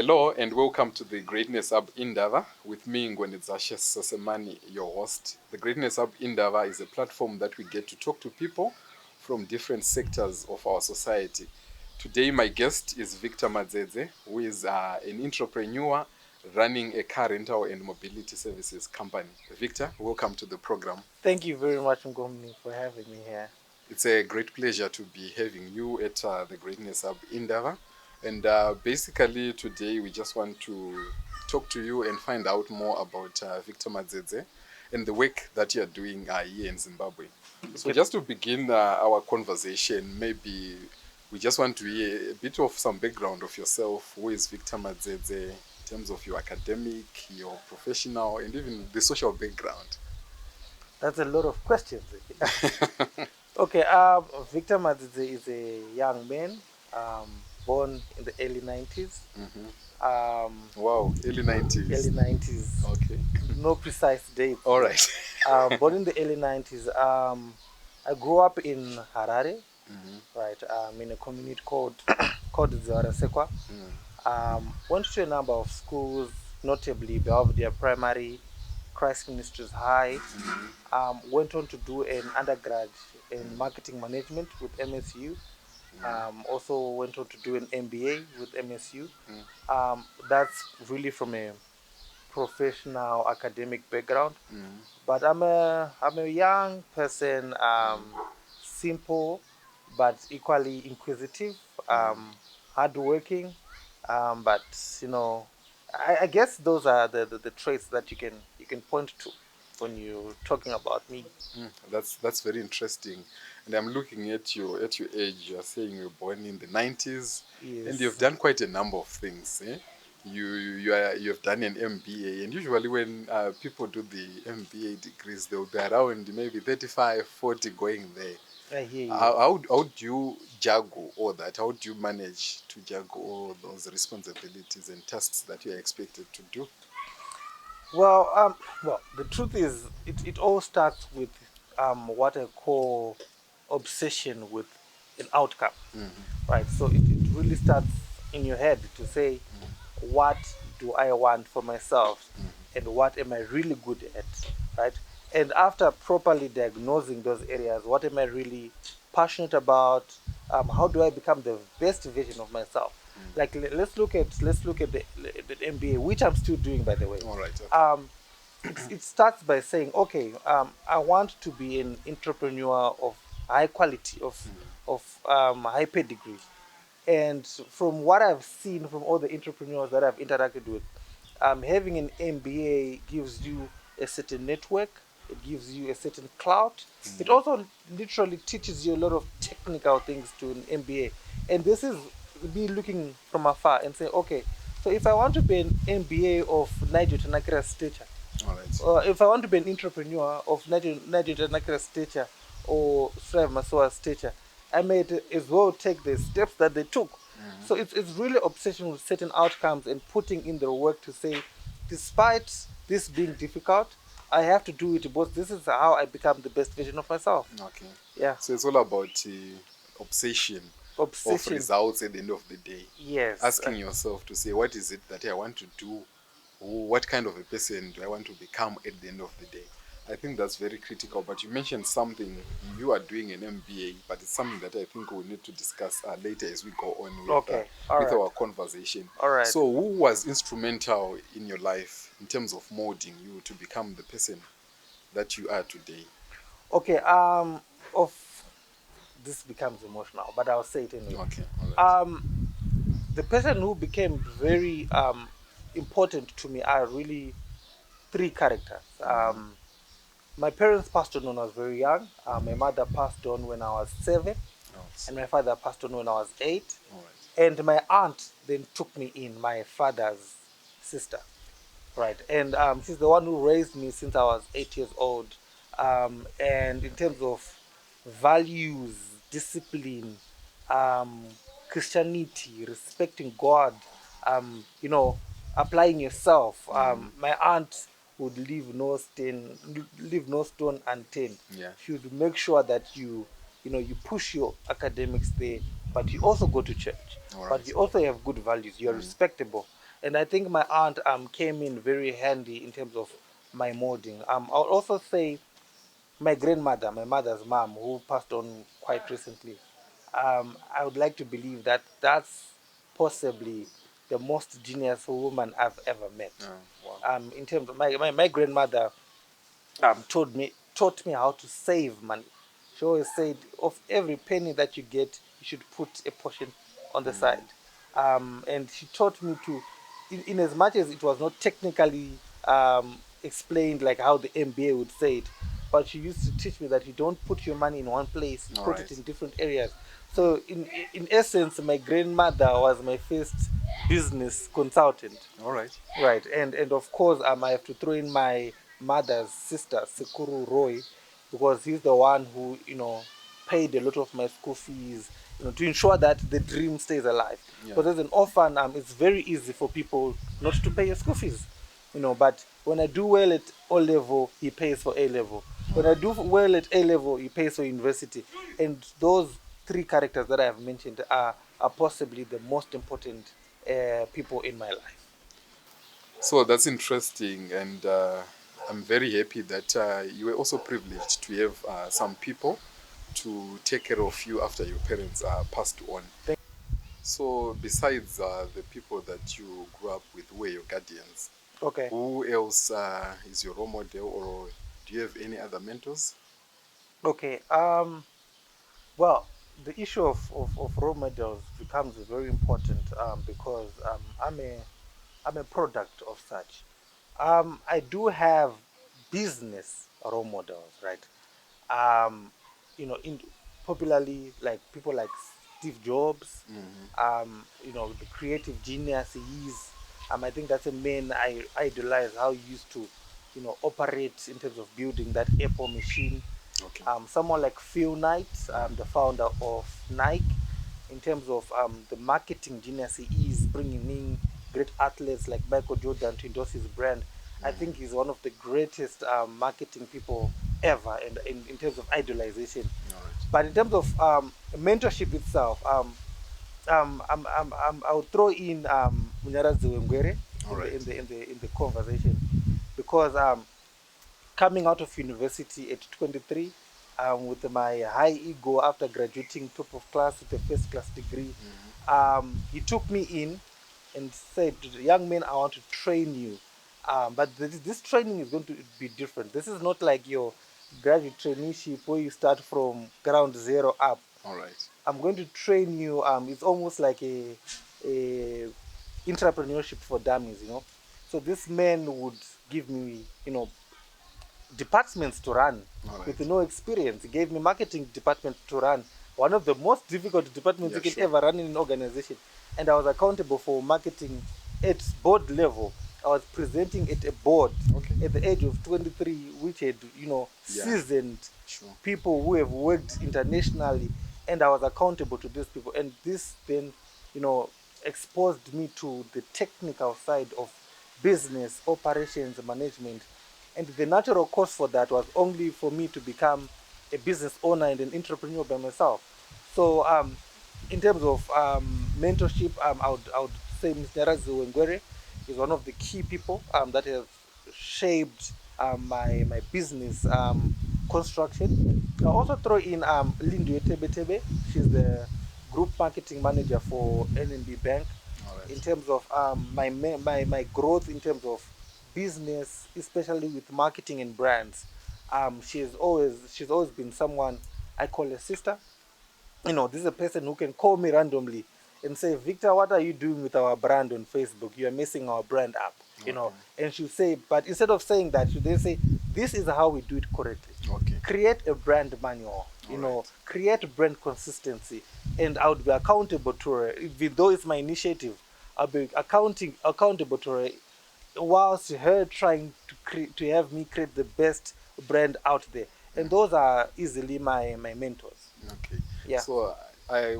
Hello and welcome to the Greatness Hub Indaba with me, Ngonidzashe Sesemani, your host. The Greatness Hub Indaba is a platform that we get to talk to people from different sectors of our society. Today, my guest is Victor Madzedze, who is an entrepreneur running a car rental and mobility services company. Victor, welcome to the program. Thank you very much, Ngomni, for having me here. It's a great pleasure to be having you at the Greatness Hub Indaba. And basically, today we just want to talk to you and find out more about Victor Madzedze and the work that you're doing here in Zimbabwe. So, just to begin our conversation, maybe we just want to hear a bit of some background of yourself. Who is Victor Madzedze in terms of your academic, your professional, and even the social background? That's a lot of questions. Okay, Victor Madzedze is a young man born in the early 90s. Wow, early 90s. Early 90s. Okay. No precise date. All right. Born in the early 90s. I grew up in Harare, right, in a community called Zarasekwa. Went to a number of schools, notably Belvedere Primary, Christ Ministries High. Went on to do an undergrad in marketing management with MSU. Also went on to do an MBA with MSU. That's really from a professional academic background. But I'm a young person, simple but equally inquisitive, hardworking. But I guess those are the traits that you can point to when you're talking about me. That's very interesting. And I'm looking at your age. You're saying you were born in the 90s, Yes. and you've done quite a number of things. Eh? You've done an MBA, and usually when people do the MBA degrees, they'll be around maybe 35, 40 going there. I hear you. How do you juggle all that? How do you manage to juggle all those responsibilities and tasks that you're expected to do? Well, the truth is, it all starts with what I call obsession with an outcome, right? So it really starts in your head to say, what do I want for myself, and what am I really good at, right? And after properly diagnosing those areas, what am I really passionate about? How do I become the best version of myself? Like let's look at the MBA, which I'm still doing, by the way. All right. Okay. It starts by saying, okay, I want to be an entrepreneur of high quality, of high pedigree. And from what I've seen from all the entrepreneurs that I've interacted with, having an MBA gives you a certain network, it gives you a certain clout. It also literally teaches you a lot of technical things to an MBA. And this is me looking from afar and saying, okay, so if I want to be an MBA of Nigel Tanakira's stature, All right. if I want to be an entrepreneur of Nigel Tanakira's stature or Strive Masoa's stature, I may as well take the steps that they took. So it's really obsession with certain outcomes and putting in the work to say, despite this being difficult, I have to do it because this is how I become the best version of myself. Okay. Yeah. So it's all about obsession of Obsession. results at the end of the day. Yes. Asking yourself to say, what is it that I want to do? What kind of a person do I want to become at the end of the day? I think that's very critical. But you mentioned something, you are doing an MBA, but it's something that I think we'll need to discuss later as we go on with, Okay. All with right. our conversation. All right. So who was instrumental in your life in terms of molding you to become the person that you are today? Okay. Of this becomes emotional, but I'll say it anyway. Okay. All right. The person who became very important to me are really three characters. My parents passed on when I was very young. My mother passed on when I was 7, and my father passed on when I was 8. All right. And my aunt then took me in, my father's sister, right? And she's the one who raised me since I was 8 years old. And in terms of values, discipline, Christianity, respecting God, you know, applying yourself. My aunt would leave no stone unturned. Yeah. She would make sure that you push your academics there, but you also go to church, All but right. you also have good values. You're respectable. And I think my aunt came in very handy in terms of my molding. I'll also say my grandmother, my mother's mom, who passed on quite recently. I would like to believe that that's possibly the most genius woman I've ever met. Oh, wow. In terms of my grandmother, taught me how to save money. She always said, of every penny that you get, you should put a portion on the side. And she taught me to, in as much as it was not technically explained like how the MBA would say it, but she used to teach me that you don't put your money in one place, you All put it right. in different areas. So in essence, my grandmother was my first business consultant. All right. Right, and of course, I have to throw in my mother's sister, Sekuru Roy, because he's the one who, paid a lot of my school fees, to ensure that the dream stays alive. Yeah. Because as an orphan, it's very easy for people not to pay your school fees, But when I do well at O level, he pays for A level. When I do well at A level, he pays for university. And those three characters that I have mentioned are possibly the most important people in my life. So that's interesting, and I'm very happy that you were also privileged to have some people to take care of you after your parents passed on. So, besides the people that you grew up with, who were your guardians, Okay. who else is your role model, or do you have any other mentors? Okay. Well, the issue of role models becomes very important because I'm a product of such. I do have business role models, right? Um, in popularly like people like Steve Jobs, the creative genius he is. I think that's a man I idolize how he used to, operate in terms of building that Apple machine. Okay. Someone like Phil Knight, the founder of Nike, in terms of the marketing genius he is, bringing in great athletes like Michael Jordan to endorse his brand. I think he's one of the greatest marketing people ever, and in terms of idolization. All right. But in terms of mentorship itself, I'll throw in Ngonidzashe All right. in the conversation because coming out of university at 23 with my high ego after graduating top of class with a first class degree. He took me in and said, young man, I want to train you. But this training is going to be different. This is not like your graduate traineeship where you start from ground zero up. All right. I'm going to train you. It's almost like a entrepreneurship for dummies. So this man would give me, departments to run All right. with no experience. He gave me marketing department to run, one of the most difficult departments Yeah, you can sure. ever run in an organization. And I was accountable for marketing at board level. I was presenting at a board Okay. at the age of 23, which had, Yeah. seasoned Sure. people who have worked internationally, and I was accountable to these people. And this then, exposed me to the technical side of business, operations, management. And the natural course for that was only for me to become a business owner and an entrepreneur by myself. So, in terms of mentorship, I would say Mr. Ngonidzashe is one of the key people that have shaped my business construction. I also throw in Lindu Tebe. She's the group marketing manager for NNB Bank. All right. In terms of my growth in terms of business, especially with marketing and brands, she's always been someone I call a sister. This is a person who can call me randomly and say, Victor, what are you doing with our brand on Facebook? You are messing our brand up. Okay. And she'll say, but instead of saying that, she'll then say, this is how we do it correctly. Okay. Create a brand manual, Alright. create brand consistency, and I would be accountable to her. Even though it's my initiative, I'll be accountable to her whilst her trying to have me create the best brand out there. And those are easily my mentors. Okay. Yeah. So,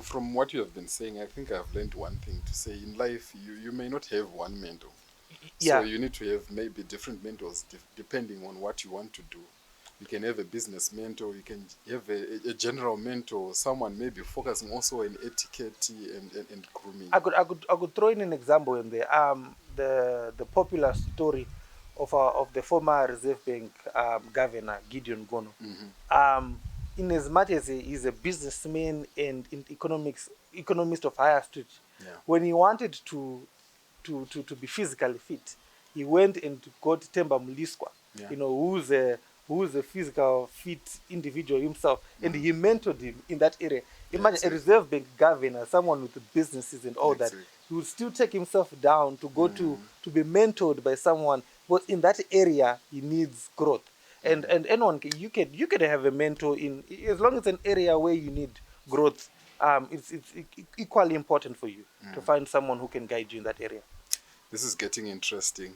from what you have been saying, I think I've learned one thing to say in life: you may not have one mentor. So Yeah. you need to have maybe different mentors depending on what you want to do. You can have a business mentor, you can have a general mentor, someone maybe focusing also on etiquette and grooming. I could throw in an example in there. the popular story of the former Reserve Bank governor Gideon Gono. Um, in as much as he is a businessman and in economist of higher street, Yeah. when he wanted to be physically fit, he went and got Temba Muliswa, Yeah. who's a physical fit individual himself, and he mentored him in that area. Imagine a Reserve Bank governor, someone with businesses and all that, he would still take himself down to go to be mentored by someone, but in that area he needs growth. And anyone you can have a mentor in, as long as it's an area where you need growth. It's equally important for you to find someone who can guide you in that area. This is getting interesting.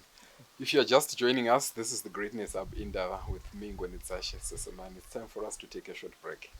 If you are just joining us, this is the Greatness Hub Indaba with me, Ngonidzashe Sesemani. It's time for us to take a short break.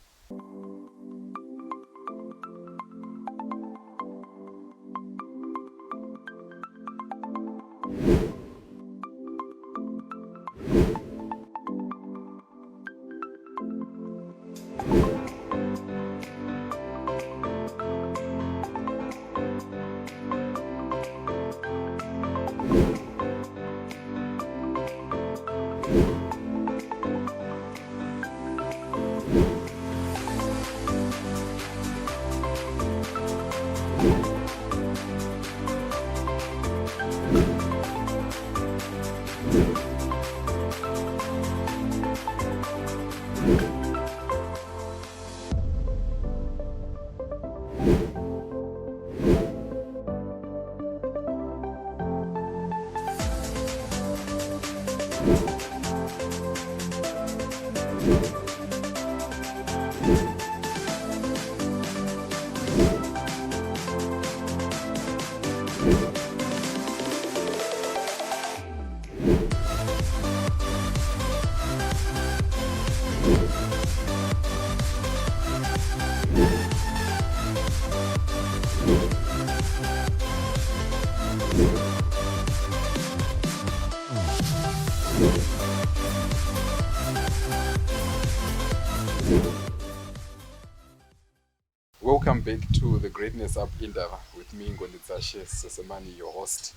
Welcome back to the Greatness Hub Indaba with me, Ngonidzashe Sesemani, your host.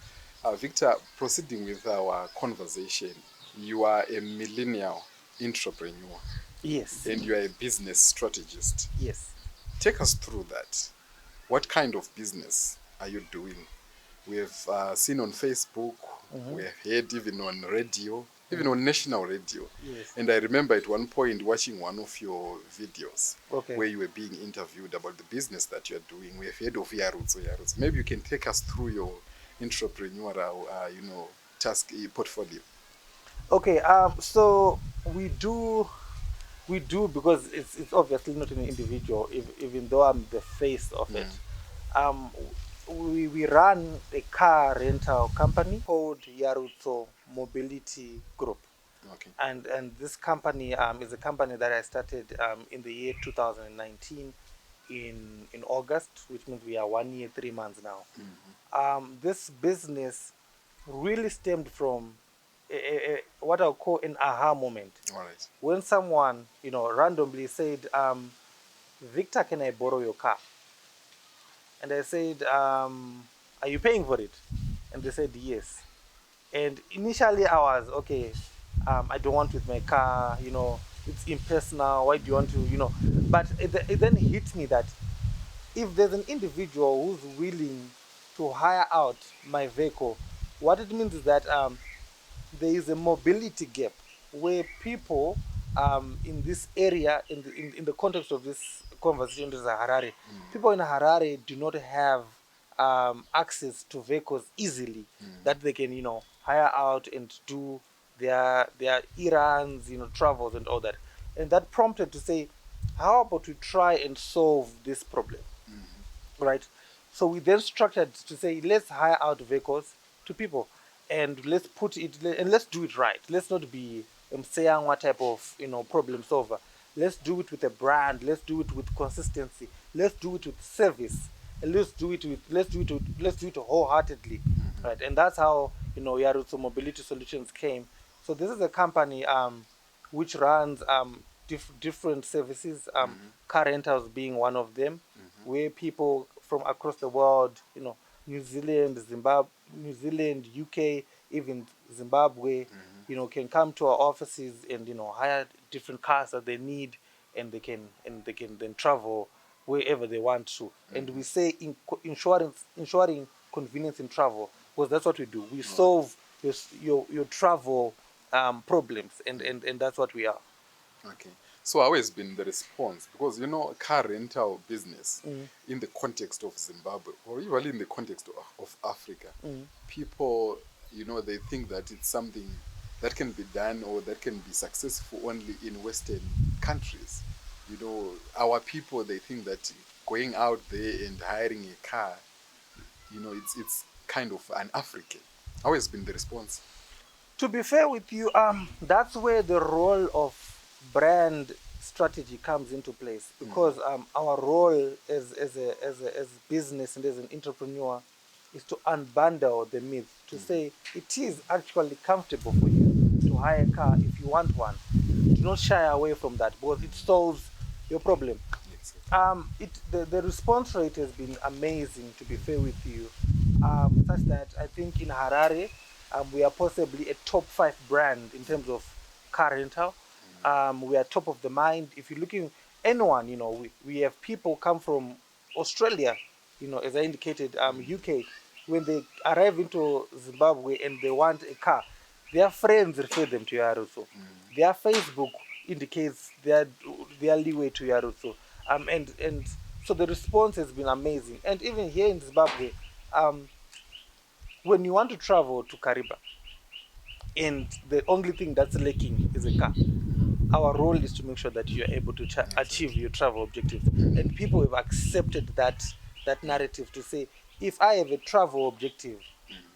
Victor, proceeding with our conversation, you are a millennial entrepreneur. Yes. And you are a business strategist. Yes. Take us through that. What kind of business are you doing? We have seen on Facebook, we have heard even on radio, even on national radio. Yes. And I remember at one point watching one of your videos where you were being interviewed about the business that you are doing. We have heard of Yarutso. Maybe you can take us through your entrepreneurial, task portfolio. Okay. So we do because it's obviously not an individual. Even though I'm the face of it, we run a car rental company called Yarutso Mobility Group. Okay. And this company is a company that I started in the year 2019 in August, which means we are 1 year 3 months now. This business really stemmed from what I'll call an aha moment. All right. When someone randomly said, Victor, can I borrow your car? And I said, are you paying for it? And they said yes. And initially I was, okay, I don't want with my car, it's impersonal. Why do you want to, But it then hit me that if there's an individual who's willing to hire out my vehicle, what it means is that there is a mobility gap where people in this area, in the context of this conversation, this is Harare, people in Harare do not have access to vehicles easily that they can, hire out and do their errands, travels and all that. And that prompted to say, how about we try and solve this problem? Right? So we then structured to say, let's hire out vehicles to people and let's put it, and let's do it right. Let's not be saying what type of problem solver. Let's do it with a brand. Let's do it with consistency. Let's do it with service. And let's do it wholeheartedly, right? And that's how Yarutso Mobility Solutions came. So this is a company which runs different services, car rentals being one of them, where people from across the world, New Zealand, Zimbabwe, New Zealand, UK, even Zimbabwe, can come to our offices and hire different cars that they need, and they can then travel wherever they want to. And we say ensuring convenience in travel, because that's what we do. We solve your travel problems, and that's what we are. Okay. So how has been the response? Because car rental business in the context of Zimbabwe, or even in the context of Africa, people, they think that it's something that can be done or that can be successful only in Western countries. Our people, they think that going out there and hiring a car, it's kind of an African. How has been the response? To be fair with you, that's where the role of brand strategy comes into place, because our role as business and as an entrepreneur is to unbundle the myth, to say it is actually comfortable for you to hire a car if you want one. Do not shy away from that, because it solves your problem. Yes. The response rate has been amazing, to be fair with you, such that I think in Harare, we are possibly a top 5 brand in terms of car rental. We are top of the mind. If you're looking anyone, we have people come from Australia, as I indicated, UK, when they arrive into Zimbabwe and they want a car, their friends refer them to Yaruso. Their Facebook indicates their leeway to Yaruso. And so the response has been amazing. And even here in Zimbabwe, when you want to travel to Kariba, and the only thing that's lacking is a car, our role is to make sure that you're able to achieve your travel objectives. And people have accepted that narrative, to say, if I have a travel objective,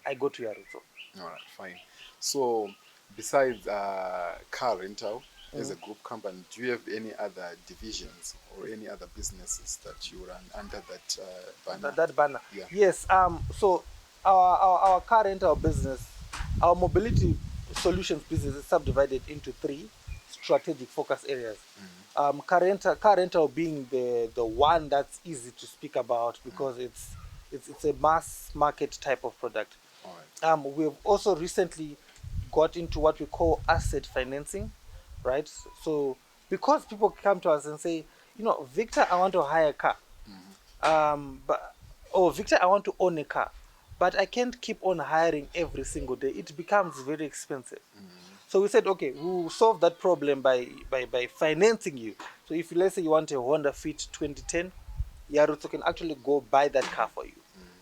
I go to Yaruso. All right, fine. So, besides car rental as a group company, do you have any other divisions or any other businesses that you run under that banner? That banner. Yeah. Yes. So our car rental business, our mobility solutions business, is subdivided into 3 strategic focus areas. Car rental being the one that's easy to speak about, because it's a mass market type of product. All right. We've also recently got into what we call asset financing, right? So because people come to us and say, Victor, I want to hire a car, but Victor, I want to own a car, but I can't keep on hiring every single day. It becomes very expensive. So we said, okay, we'll solve that problem by financing you. So if, let's say, you want a Honda Fit 2010, Yaruto can actually go buy that car for you.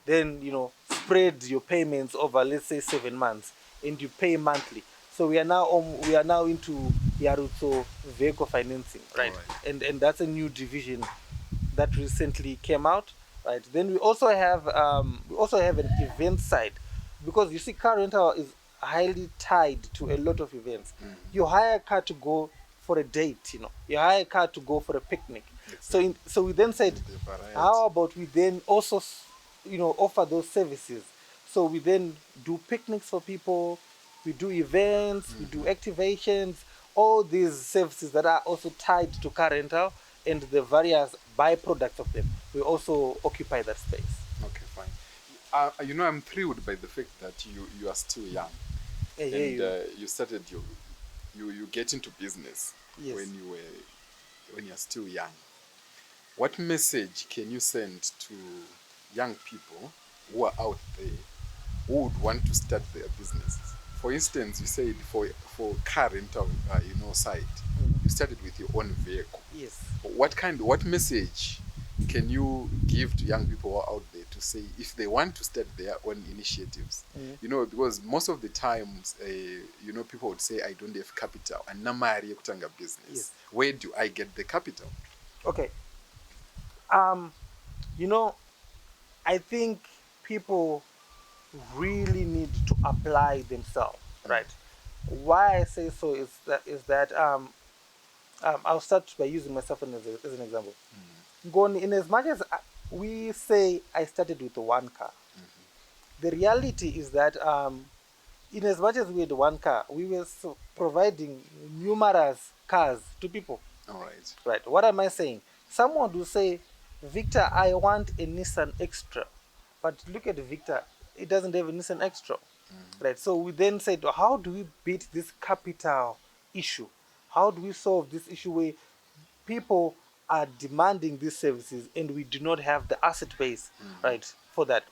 Then, spread your payments over, let's say, 7 months, and you pay monthly. So we are now into Yaruto vehicle financing, right? Alright. And that's a new division that recently came out, right? Then we also have an event side, because you see, car rental is highly tied to a lot of events. You hire a car to go for a date, you hire a car to go for a picnic. So we then said, how about we then also offer those services? So we then do picnics for people, we do events, we do activations, all these services that are also tied to car rental and the various byproducts of them. We also occupy that space. Okay, fine. I'm thrilled by the fact that you are still young, I hear and you. you started you get into business Yes. when you're still young. What message can you send to young people who are out there who would want to start their businesses? For instance, you said for car rental, side, you started with your own vehicle. Yes. What message can you give to young people who are out there to say if they want to start their own initiatives? Because most of the times, people would say, I don't have capital, and namari yekutanga business. Yes. Where do I get the capital? Okay. I think people really need to apply themselves, right? Why I say so is that I'll start by using myself as an example. Gone, in as much as we say I started with one car, the reality is that in as much as we had one car, we were providing numerous cars to people. All right. Right. What am I saying? Someone will say, Victor, I want a Nissan Extra, but look at Victor, it doesn't have a Nissan Extra. Right. So we then said, how do we beat this capital issue? How do we solve this issue where people are demanding these services and we do not have the asset base, right, for that?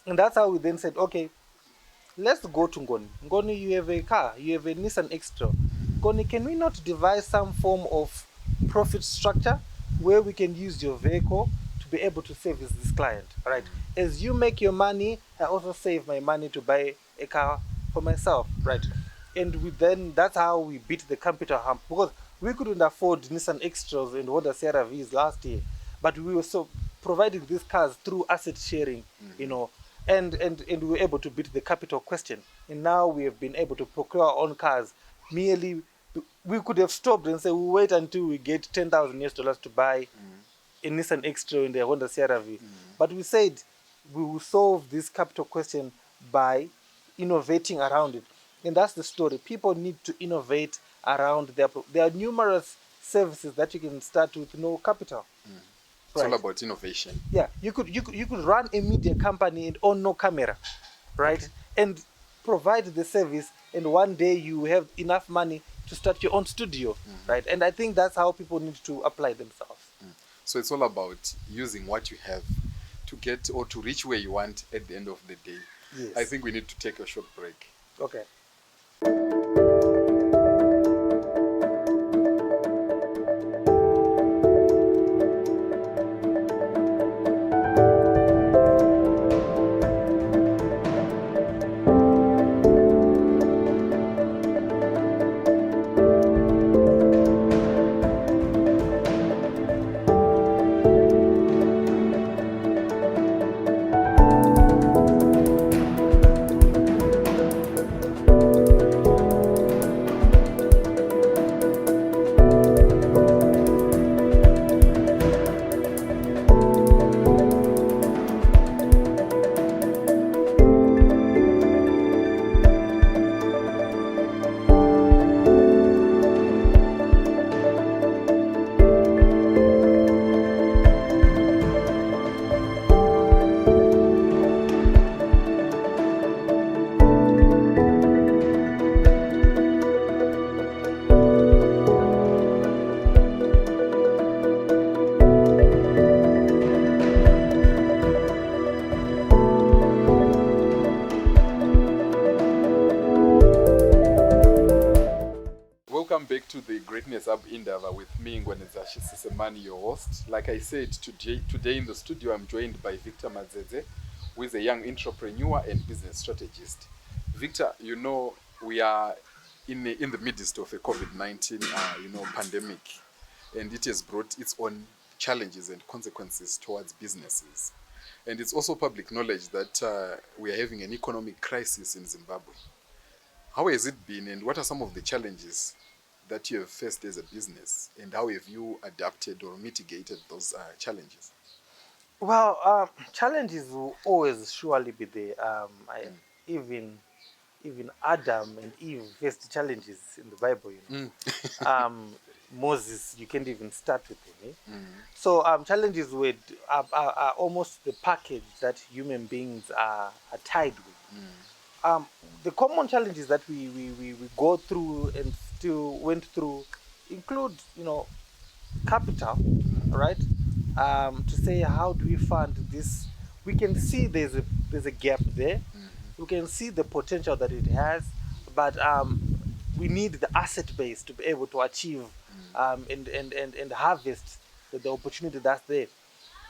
And that's how we then said, okay, let's go to Ngoni. Ngoni, you have a car, you have a Nissan Extra. Ngoni, can we not devise some form of profit structure where we can use your vehicle to be able to service this client, right? As you make your money, I also save my money to buy a car for myself, right? And we then, that's how we beat the capital hump, because we couldn't afford Nissan Extras and Honda CR-Vs last year, but we were so providing these cars through asset sharing, you know, and we were able to beat the capital question. And now we have been able to procure our own cars. Merely, we could have stopped and say, we'll wait until we get 10,000 US dollars to buy a Nissan Extra in the Honda CR-V. But we said we will solve this capital question by innovating around it. And that's the story. People need to innovate around there are numerous services that you can start with no capital. It's all about innovation. Yeah, you could run a media company and own no camera, right? And provide the service, and one day you have enough money to start your own studio, right? And I think that's how people need to apply themselves. So it's all about using what you have to get or to reach where you want at the end of the day. Yes. I think we need to take a short break. Okay. Welcome back to the Greatness Hub Indaba with me, Ngonidzashe Sesemani, your host. Like I said, today in the studio I'm joined by Victor Madzedze, who is a young entrepreneur and business strategist. Victor, you know, we are in the midst of a COVID-19 pandemic, and it has brought its own challenges and consequences towards businesses. And it's also public knowledge that we are having an economic crisis in Zimbabwe. How has it been, and what are some of the challenges that you have faced as a business, and how have you adapted or mitigated those challenges? Well, challenges will always surely be there. Even Adam and Eve faced challenges in the Bible. You know, Moses, you can't even start with him. So challenges are almost the package that human beings are tied with. The common challenges that we go through and still went through include, you know, capital, right? To say, how do we fund this? We can see there's a gap there. We can see the potential that it has, but we need the asset base to be able to achieve and harvest the opportunity that's there,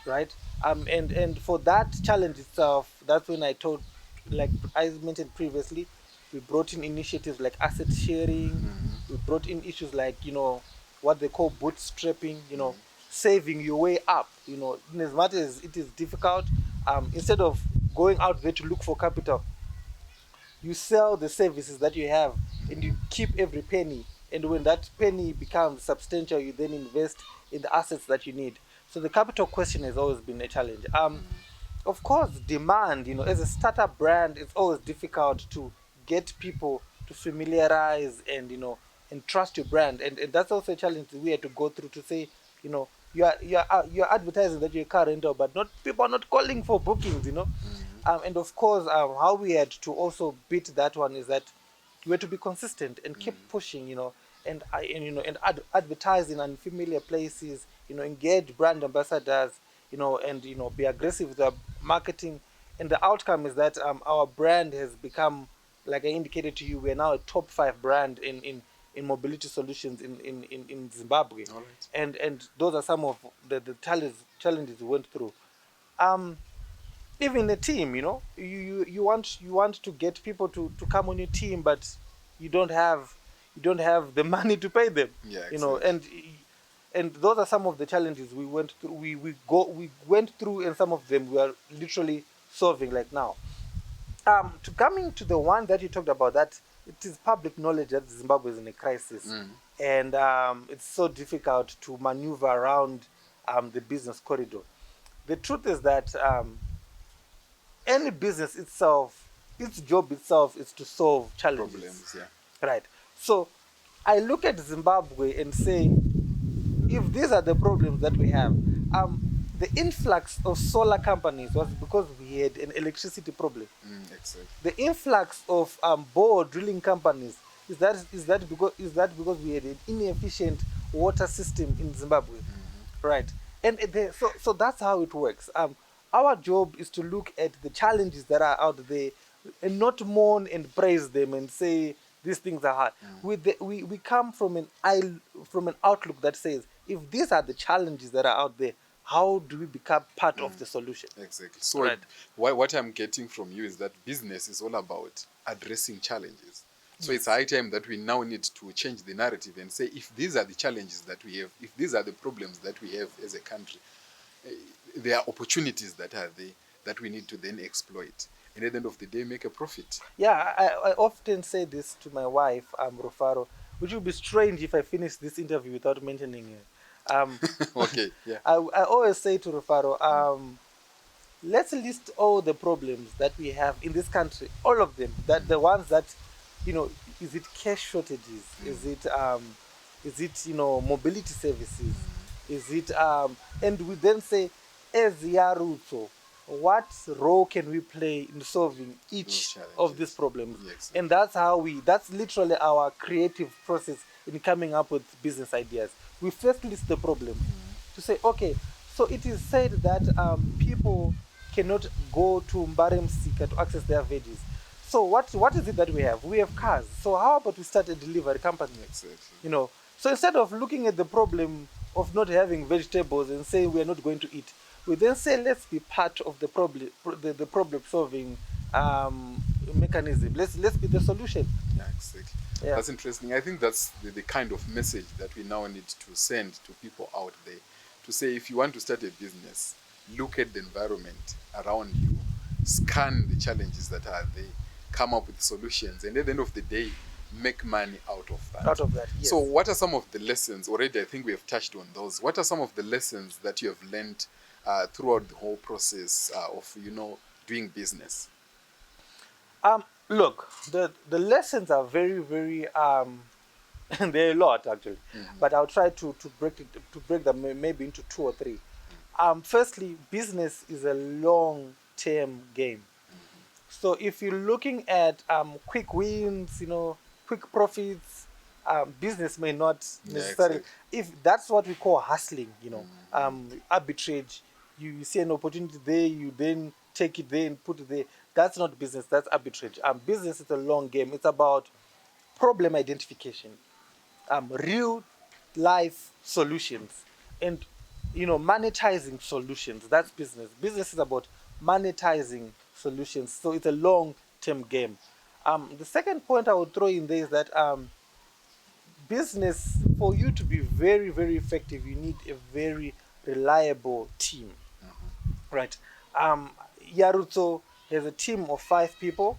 right? And for that challenge itself, that's when I told, like I mentioned previously, we brought in initiatives like asset sharing. We brought in issues like, you know, what they call bootstrapping, you know, saving your way up, you know, in as much as it is difficult. Instead of going out there to look for capital, you sell the services that you have and you keep every penny. And when that penny becomes substantial, you then invest in the assets that you need. So the capital question has always been a challenge. Of course, demand, you know, as a startup brand, it's always difficult to get people to familiarize and, you know, and trust your brand. And that's also a challenge we had to go through to say, you know, you're advertising that you're a car rental, but not people are not calling for bookings, you know. And of course, how we had to also beat that one is that we had to be consistent and keep pushing, and advertise in unfamiliar places, engage brand ambassadors, and be aggressive with our marketing. And the outcome is that our brand has become, like I indicated to you, we are now a top 5 brand in mobility solutions in Zimbabwe. All right. And those are some of the challenges we went through. Um, Even a team, you want to get people to come on your team, but you don't have the money to pay them. Yeah, You know, exactly. and those are some of the challenges we went through. We went through, and some of them we are literally solving like now. To coming to the one that you talked about, that it is public knowledge that Zimbabwe is in a crisis, and it's so difficult to maneuver around the business corridor. The truth is that any business itself, its job itself is to solve challenges, Problems, yeah. right? So I look at Zimbabwe and say, if these are the problems that we have, the influx of solar companies was because we had an electricity problem. Exactly. The influx of bore drilling companies is that because we had an inefficient water system in Zimbabwe, right? And so that's how it works. Our job is to look at the challenges that are out there and not mourn and praise them and say these things are hard. We come from an outlook that says, if these are the challenges that are out there, how do we become part of the solution? Exactly. So Right. what I'm getting from you is that business is all about addressing challenges. So it's high time that we now need to change the narrative and say, if these are the challenges that we have, if these are the problems that we have as a country, there are opportunities that are there that we need to then exploit. And at the end of the day, make a profit. Yeah, I often say this to my wife, Rufaro, which would be strange if I finish this interview without mentioning her. Okay, yeah. I always say to Rufaro, let's list all the problems that we have in this country, all of them. That the ones that, is it cash shortages? Is it mobility services? Is it and we then say, as Yaruto, what role can we play in solving each Those of these challenges. problems? Yes. And that's literally our creative process in coming up with business ideas. We first list the problem to say, okay, so it is said that people cannot go to Mbaremsika to access their veggies. So what is it that we have? We have cars. So how about we start a delivery company? Exactly. So instead of looking at the problem of not having vegetables and saying we are not going to eat, we then say, let's be part of the problem, the problem solving mechanism. Let's be the solution. Yeah, exactly. Yeah. That's interesting. I think that's the kind of message that we now need to send to people out there, to say, if you want to start a business, look at the environment around you, scan the challenges that are there, come up with solutions, and at the end of the day, make money out of that. Out of that, yes. So what are some of the lessons? Already I think we have touched on those. What are some of the lessons that you have learned throughout the whole process of doing business? Look, the lessons are very, very there are a lot actually, but I'll try to break them maybe into 2 or 3. Firstly, business is a long-term game. So if you're looking at quick wins, quick profits, business may not necessarily. exactly. If that's what we call hustling, arbitrage. You see an opportunity there, you then take it there and put it there. That's not business. That's arbitrage. Business is a long game. It's about problem identification, real life solutions, and monetizing solutions. That's business. Business is about monetizing solutions, so it's a long term game. The second point I would throw in there is that business, for you to be very, very effective, you need a very reliable team, right? Yaruto has a team of 5 people,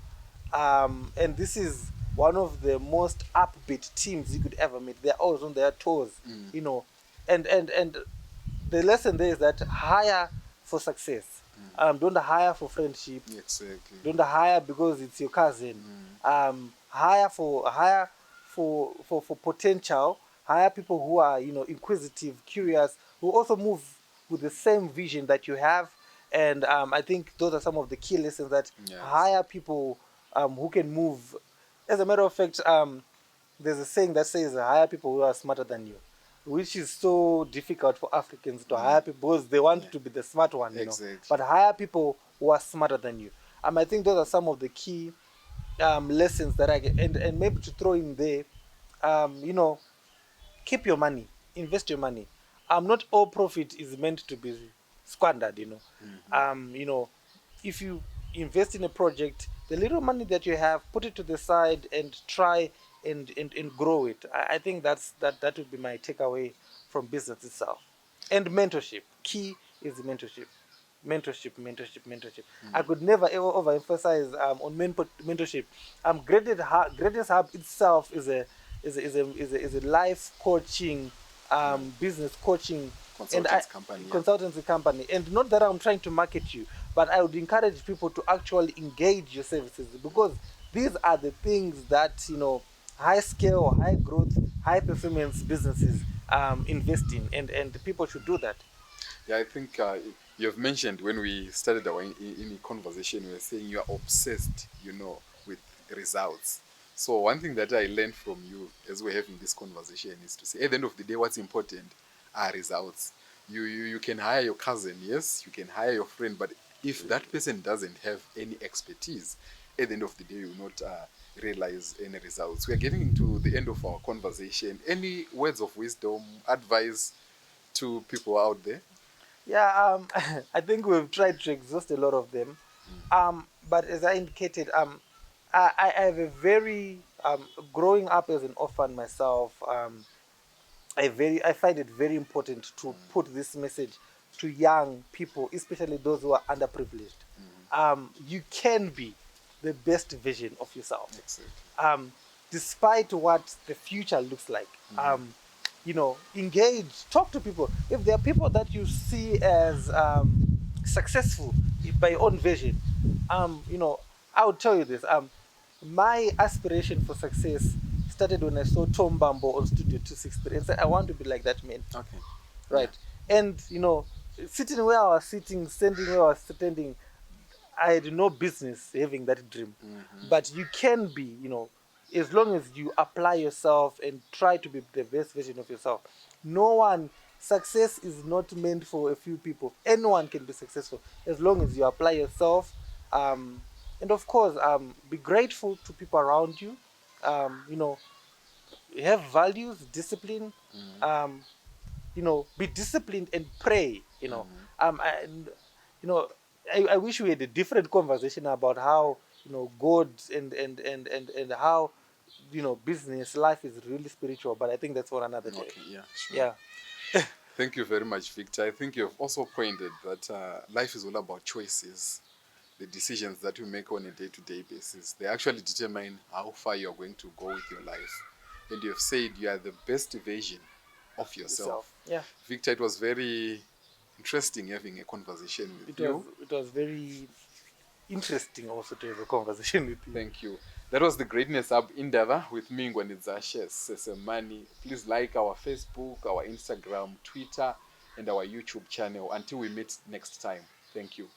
and this is one of the most upbeat teams you could ever meet. They're always on their toes, and the lesson there is that hire for success. Don't hire for friendship. Exactly. Don't hire because it's your cousin. Hire for potential. Hire people who are inquisitive, curious, who also move with the same vision that you have, And I think those are some of the key lessons that Yes. hire people who can move. As a matter of fact, there's a saying that says hire people who are smarter than you, which is so difficult for Africans to hire people because they want Yeah. to be the smart one, you know. Exactly. But hire people who are smarter than you. I think those are some of the key lessons that I get. And maybe to throw in there, you know, keep your money, invest your money. Not all profit is meant to be squandered, you know. You know, if you invest in a project, the little money that you have, put it to the side and try and grow it. I think that would be my takeaway from business itself. And mentorship. Key is mentorship. Mentorship. I could never ever overemphasize on mentorship. Greatest Hub itself is a life coaching, business coaching, and Consultants company. Yeah. consultancy company. And not that I'm trying to market you, but I would encourage people to actually engage your services, because these are the things that, you know, high scale, high growth, high performance businesses invest in, and people should do that. Yeah, I think you have mentioned when we started our in conversation, we were saying you are obsessed, you know, with results. So one thing that I learned from you as we're having this conversation is to say, at the end of the day, what's important are results. You can hire your cousin, yes, you can hire your friend, but if that person doesn't have any expertise, at the end of the day, you will not realize any results. We are getting into the end of our conversation. Any words of wisdom, advice to people out there? Yeah, I think we've tried to exhaust a lot of them. But as I indicated, I have a very growing up as an orphan myself. I find it very important to put this message to young people, especially those who are underprivileged. You can be the best version of yourself, Exactly. despite what the future looks like. You know, engage, talk to people. If there are people that you see as successful by your own vision, you know, I would tell you this. My aspiration for success started when I saw Tom Bambo on Studio 263 and said, I want to be like that man. Okay. Right. And, you know, sitting where I was sitting, standing where I was standing, I had no business having that dream. But you can be, you know, as long as you apply yourself and try to be the best version of yourself. No one, success is not meant for a few people. Anyone can be successful as long as you apply yourself. And of course, be grateful to people around you. You know, have values, discipline. Um, you know, be disciplined and pray. You know, and you know, I wish we had a different conversation about how, you know, God and how, you know, business life is really spiritual. But I think that's for another day. Okay, yeah, sure. Yeah. Thank you very much, Victor. I think you have also pointed that life is all about choices. The decisions that you make on a day-to-day basis, they actually determine how far you're going to go with your life. And you have said you are the best version of yourself. Yeah. Victor, it was very interesting having a conversation with you. It was very interesting also to have a conversation with you. Thank you. That was the Greatness Hub Indaba with me, Ngonidzashe Sesemani. Please like our Facebook, our Instagram, Twitter, and our YouTube channel. Until we meet next time. Thank you.